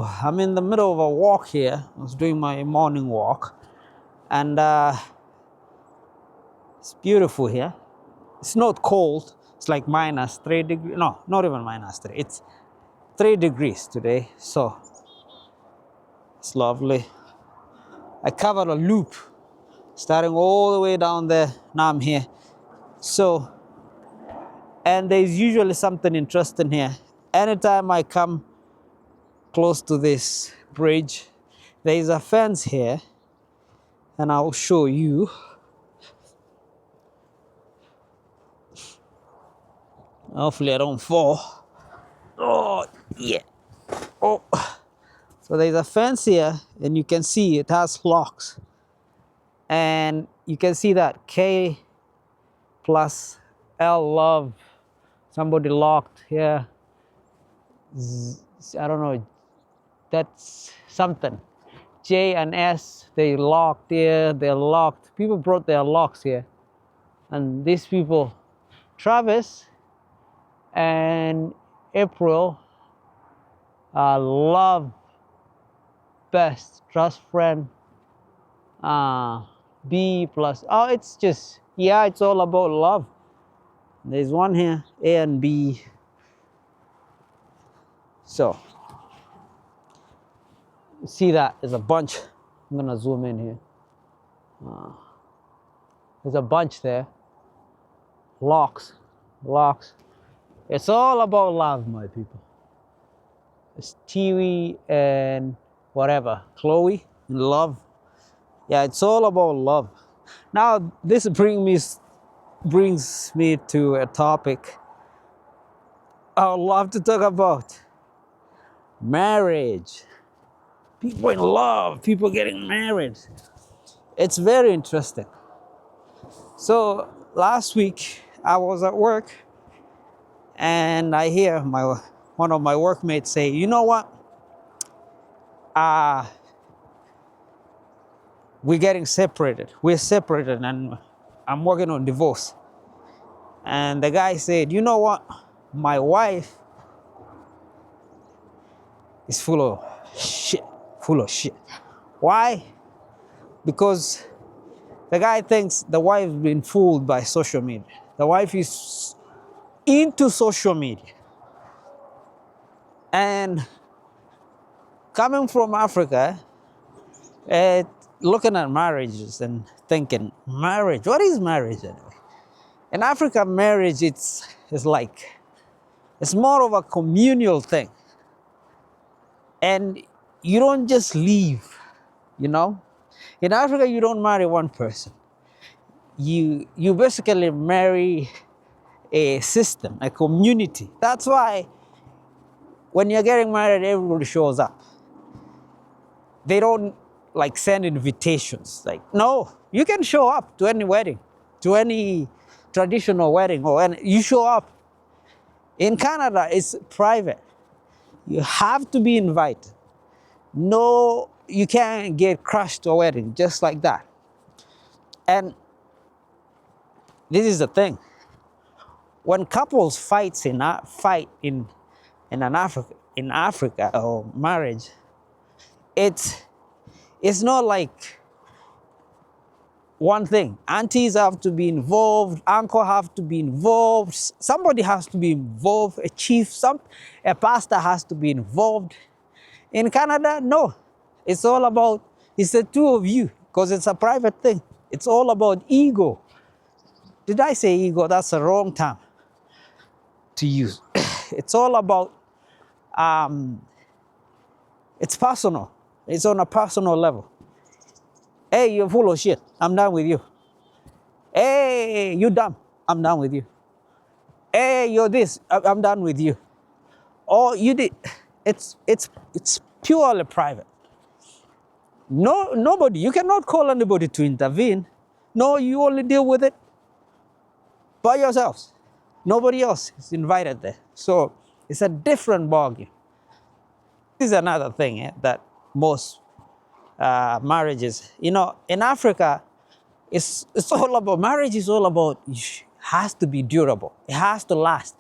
I'm in the middle of a walk here. I was doing my morning walk, and it's beautiful here. It's not cold. It's like -3 degrees. No, not even -3. It's 3 degrees today, so it's lovely. I covered a loop starting all the way down there. Now I'm here. So, and there's usually something interesting here. Anytime I come close to this bridge, there is a fence here, and I'll show you. Hopefully I don't fall. Oh, yeah. Oh. So there's a fence here, and you can see it has locks. And you can see that K plus L love. Somebody locked here. I don't know. That's something. J and S, they locked here. They're locked. People brought their locks here. And these people, Travis and April, love, best, trust friend, B plus, oh, it's just, yeah, it's all about love. There's one here, A and B. So, see that, there's a bunch. I'm gonna zoom in here. There's a bunch there. Locks. It's all about love, my people. It's Tiwi and whatever, Chloe, love. Yeah, it's all about love. Now, this brings me to a topic I would love to talk about. Marriage. People in love, people getting married. It's very interesting. So, last week, I was at work, and I hear one of my workmates say, you know what? We're getting separated. We're separated, and I'm working on divorce. And the guy said, you know what? My wife is full of shit. Why? Because the guy thinks the wife's been fooled by social media. The wife is into social media. And coming from Africa, looking at marriages and thinking, marriage, what is marriage anyway? In Africa, marriage, it's more of a communal thing. And you don't just leave, you know? In Africa, you don't marry one person. You basically marry a system, a community. That's why when you're getting married, everybody shows up. They don't send invitations. No, you can show up to any wedding, to any traditional wedding, you show up. In Canada, it's private. You have to be invited. No, you can't get crushed to a wedding just like that. And this is the thing. When couples fight in Africa or marriage, it's not like one thing. Aunties have to be involved, uncle have to be involved, somebody has to be involved, a chief, a pastor has to be involved. In Canada, no. It's the two of you, because it's a private thing. It's all about ego. Did I say ego? That's the wrong term to use. It's all about, it's personal. It's on a personal level. Hey, you're full of shit. I'm done with you. Hey, you dumb. I'm done with you. Hey, you're this. I'm done with you. Or you did. It's purely private. Nobody. You cannot call anybody to intervene. No, you only deal with it by yourselves. Nobody else is invited there. So it's a different ballgame. This is another thing that most marriages, in Africa, it's all about, marriage is all about, has to be durable. It has to last.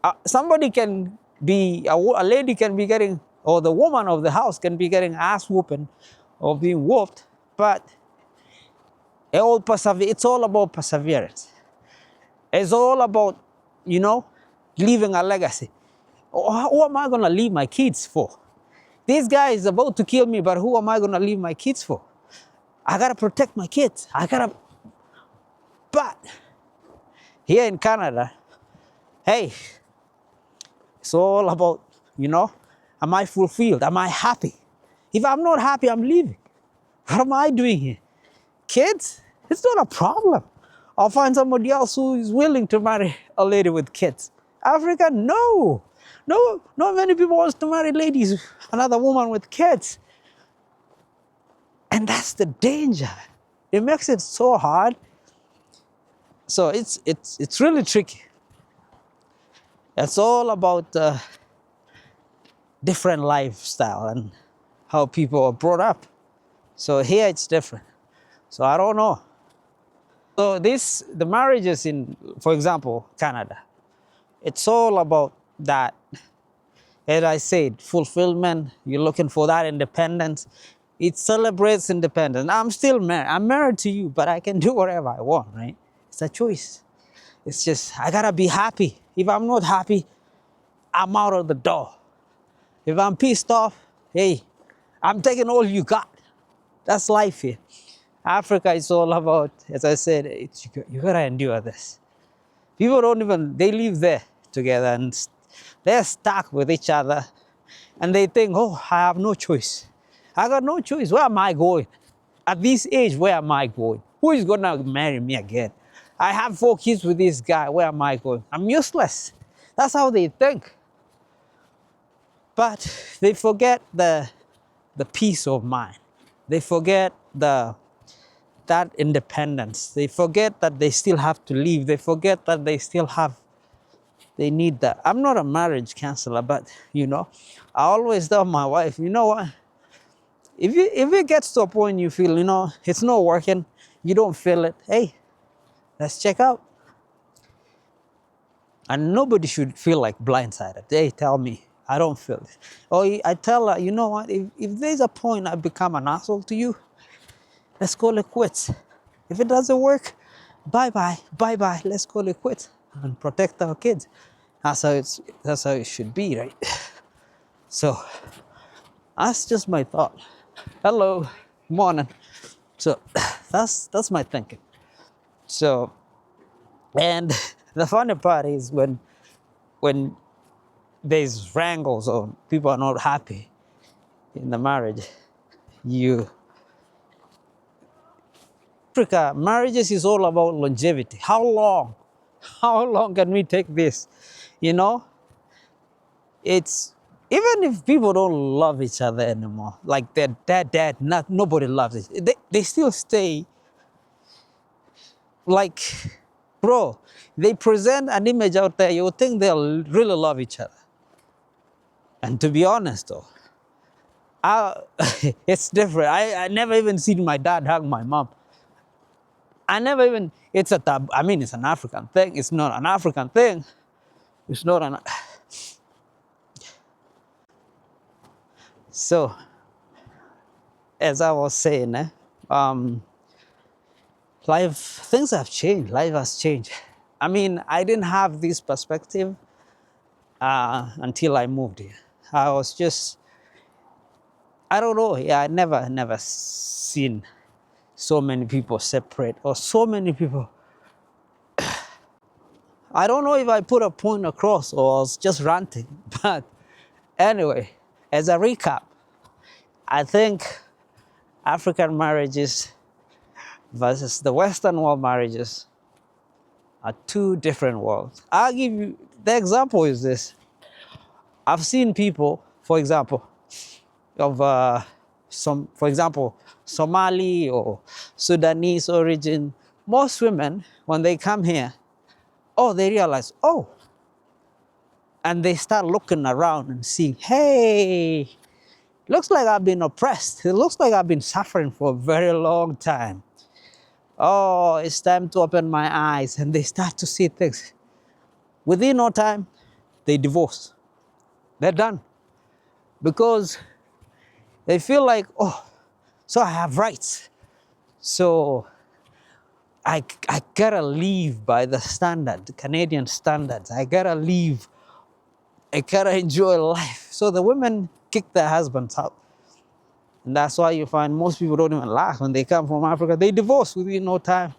A lady can be getting or the woman of the house can be getting ass whooping or being whooped, but it's all about perseverance. It's all about, you know, leaving a legacy. Who am I going to leave my kids for? This guy is about to kill me, but who am I going to leave my kids for? I got to protect my kids. But here in Canada, hey, it's all about, you know, am I fulfilled? Am I happy? If I'm not happy, I'm leaving. What am I doing here? Kids, it's not a problem. I'll find somebody else who is willing to marry a lady with kids. Africa, no. No, not many people want to marry ladies, another woman with kids. And that's the danger. It makes it so hard. So it's really tricky. It's all about different lifestyle and how people are brought up. So here it's different. So I don't know. So the marriages in, for example, Canada, it's all about that. As I said, fulfillment, you're looking for that independence. It celebrates independence. I'm still married. I'm married to you, but I can do whatever I want, right? It's a choice. It's just, I gotta be happy. If I'm not happy, I'm out of the door. If I'm pissed off, hey, I'm taking all you got. That's life here. Africa is all about, as I said, you gotta endure this. People don't even, they live there together and they're stuck with each other. And they think, oh, I have no choice. I got no choice. Where am I going? At this age, where am I going? Who is gonna marry me again? I have 4 kids with this guy. Where am I going? I'm useless. That's how they think. But they forget the peace of mind. They forget that independence. They forget that they still have to live. They forget that they need that. I'm not a marriage counselor, but you know, I always tell my wife, you know what? If it gets to a point you feel, you know, it's not working, you don't feel it, hey, let's check out. And nobody should feel like blindsided. They tell me, I don't feel it. Or I tell her, you know what, if there's a point I become an asshole to you, let's call it quits. If it doesn't work, bye-bye, let's call it quits and protect our kids. That's how it should be, right? So that's just my thought. Hello, morning. So that's my thinking. So, and the funny part is when there's wrangles or people are not happy in the marriage, Africa, marriages is all about longevity. How long? How long can we take this? You know, it's, even if people don't love each other anymore, like their dad, nobody loves it. They still stay like, bro, they present an image out there, you would think they'll really love each other. And to be honest though, it's different. I never even seen my dad hug my mom. I never even, it's a tab. I mean, it's an African thing. It's not an African thing. It's not an. So, as I was saying, things have changed. Life has changed. I mean, I didn't have this perspective until I moved here. I was just, I don't know. Yeah, I never seen so many people separate or so many people. I don't know if I put a point across or I was just ranting, but anyway, as a recap, I think African marriages versus the Western world marriages are 2 different worlds. I'll give you, the example is this. I've seen people, for example, of for example, Somali or Sudanese origin. Most women, when they come here, they realize, and they start looking around and seeing, hey, looks like I've been oppressed. It looks like I've been suffering for a very long time. Oh, it's time to open my eyes. And they start to see things. Within no time, they divorce. They're done. because they feel like, oh, so I have rights. So I gotta live by the standard, the Canadian standards. I gotta live. I gotta enjoy life. So the women kick their husbands out. And that's why you find most people don't even laugh when they come from Africa. They divorce within no time.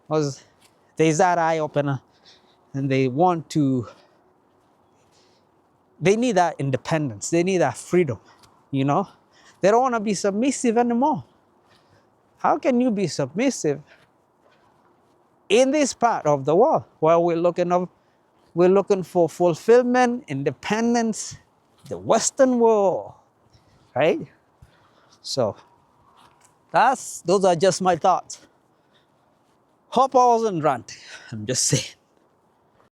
Because there's that eye opener. And they need that independence. They need that freedom, you know? They don't want to be submissive anymore. How can you be submissive in this part of the world where we're looking for fulfillment, independence, the Western world, right? So those are just my thoughts. Hope I wasn't ranting. I'm just saying.